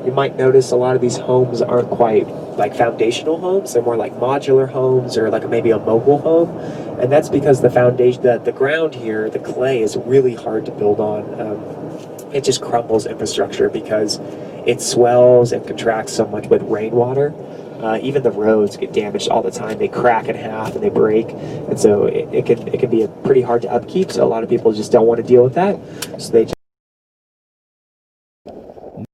you might notice a lot of these homes aren't quite like foundational homes. They're more like modular homes or like maybe a mobile home. And that's because the foundation, the ground here, the clay is really hard to build on. It just crumbles infrastructure because it swells and contracts so much with rainwater. Even the roads get damaged all the time. They crack in half and they break, and so it can be pretty hard to upkeep. So a lot of people just don't want to deal with that. So they.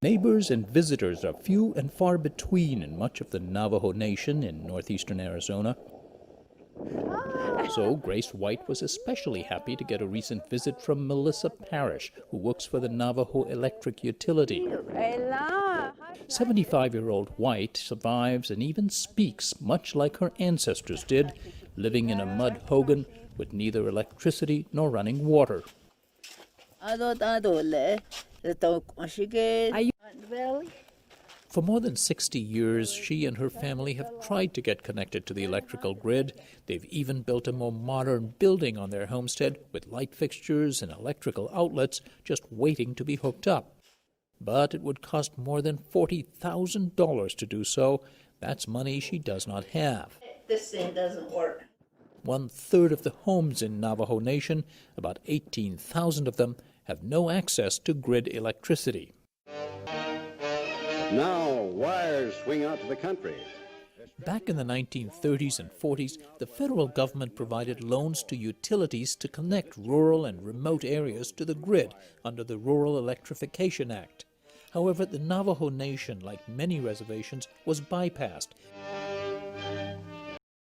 Neighbors and visitors are few and far between in much of the Navajo Nation in northeastern Arizona. So Grace White was especially happy to get a recent visit from Melissa Parrish, who works for the Navajo Electric Utility. 75-year-old White survives and even speaks much like her ancestors did, living in a mud hogan with neither electricity nor running water. For more than 60 years, she and her family have tried to get connected to the electrical grid. They've even built a more modern building on their homestead with light fixtures and electrical outlets just waiting to be hooked up. But it would cost more than $40,000 to do so. That's money she does not have. This thing doesn't work. 1/3 of the homes in Navajo Nation, about 18,000 of them, have no access to grid electricity. Now wires swing out to the country. Back in the 1930s and 40s, the federal government provided loans to utilities to connect rural and remote areas to the grid under the Rural Electrification Act. However, the Navajo Nation, like many reservations, was bypassed.